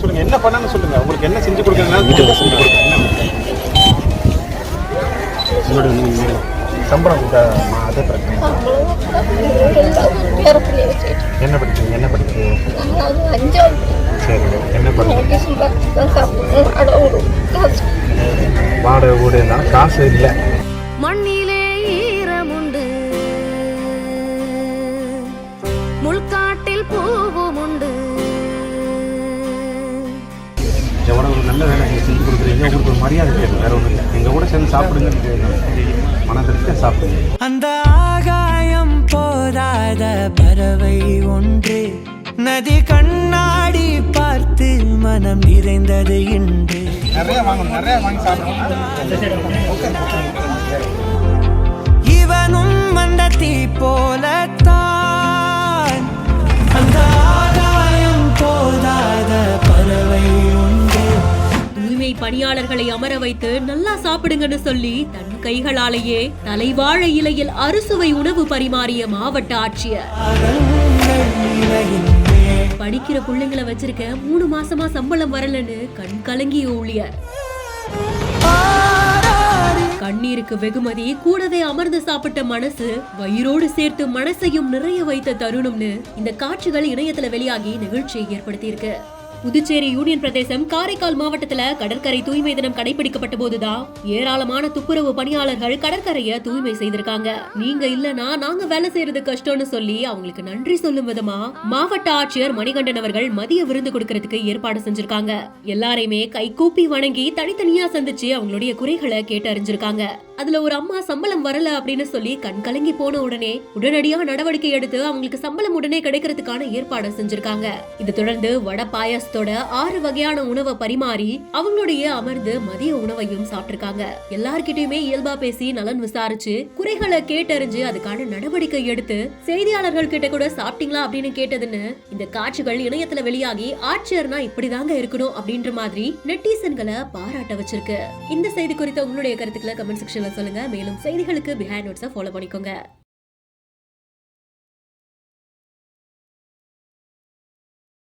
சொல்லுங்க, என்ன பண்ணணும்னு சொல்லுங்க. உங்களுக்கு என்ன செஞ்சு கொடுக்கறதுனால செஞ்சு கொடுங்க. சம்பளம் கொடுக்காதம்மா, அதே பிரச்சனை. என்ன படிக்கிறீங்க? என்ன படிக்குது? சரி, என்ன பண்ணுங்க? வாடகை வீடு எல்லாம் காசு இல்லை. மண்ணிலே ஈரமுண்டு, முள்காட்டில் பூவும் உண்டு. எவ்வளோ ஒரு நல்ல வேலை நீங்கள் செஞ்சு கொடுக்குறீங்க. உங்களுக்கு ஒரு மரியாதை கேட்கும், வேற ஒன்றும் இல்லை. எங்கள் கூட சேர்ந்து சாப்பிடுங்க, மனதிற்கு சாப்பிடுங்க. அந்த ஆகாயம் போராத பறவை ஒன்று, நதி கண்ணாடி பார்த்து மனம் நிறைந்தது இன்று. நிறைய வாங்கி சாப்பிடுவோம். இவனும் அந்த தீ போலத்தான், அந்த ஆகாயம் போராத பறவை ஒன்று. தூய்மை பணியாளர்களை அமர வைத்து நல்லா சாப்பிடுங்கன்னு சொல்லி தன் கைகளாலேயே தலைவாழை இலையில் அறுசுவை உணவு பரிமாறிய மாவட்ட ஆட்சியர். படிக்கிற பிள்ளைங்களை வச்சிருக்க 3 மாசமா சம்பளம் வரலன்னு கண் கலங்கிய ஊழியர். கண்ணீருக்கு வெகுமதி, கூடவே அமர்ந்து சாப்பிட்ட மனசு, வயிறோடு சேர்த்து மனசையும் நிறைய வைத்த தருணம்னு இந்த காட்சிகள் இணையத்துல வெளியாகி நிகழ்ச்சியை ஏற்படுத்தி இருக்கு. புதுச்சேரி யூனியன் பிரதேசம் காரைக்கால் மாவட்டத்துல கடற்கரை தூய்மை தினம் கடைபிடிக்கப்பட்ட போதுதான் ஏராளமான துப்புரவு பணியாளர்கள் கடற்கரையை தூய்மை செய்திருக்காங்க. நீங்க இல்லனா நாங்க வேலை செய்யறது கஷ்டம்னு சொல்லி அவங்களுக்கு நன்றி சொல்லும் விதமா மாவட்ட ஆட்சியர் மணிகண்டன் அவர்கள் மதிய விருந்து கொடுக்கறதுக்கு ஏற்பாடு செஞ்சிருக்காங்க. எல்லாரையுமே கை கூப்பி வணங்கி தனித்தனியா சந்திச்சு அவங்களுடைய குறைகளை கேட்டு அறிஞ்சிருக்காங்க. அதுல ஒரு அம்மா சம்பளம் வரல அப்படின்னு சொல்லி கண் கலங்கி போன உடனே உடனடியாக நடவடிக்கை எடுத்து அவங்களுக்கு சம்பளம் உடனே கிடைக்கிறதுக்கான ஏற்பாடு செஞ்சிருக்காங்க. இதை தொடர்ந்து வட பாயாசத்தோட 6 வகையான உணவை பரிமாறி அவங்களுடைய அமர்ந்து மதிய உணவையும் சாப்பிட்டிருக்காங்க. எல்லார்கிட்டயுமே இயல்பா பேசி நலன் விசாரிச்சு குறைகளை கேட்டறிஞ்சு அதுக்கான நடவடிக்கை எடுத்து செய்தியாளர்கள் கிட்ட கூட சாப்பிட்டீங்களா அப்படின்னு கேட்டதுன்னு இந்த காட்சிகள் இணையத்துல வெளியாகி ஆட்சியர்னா இப்படிதாங்க இருக்கணும் அப்படின்ற மாதிரி நெட்டிசன்களை பாராட்ட வச்சிருக்கு. இந்த செய்தி குறித்த உங்களுடைய கருத்துக்களை கமெண்ட் செக்ஷன்ல சொல்லுங்க. மேலும் செய்திகளுக்கு பிஹைண்ட் நோட்ஸை ஃபாலோ பண்ணிக்கோங்க.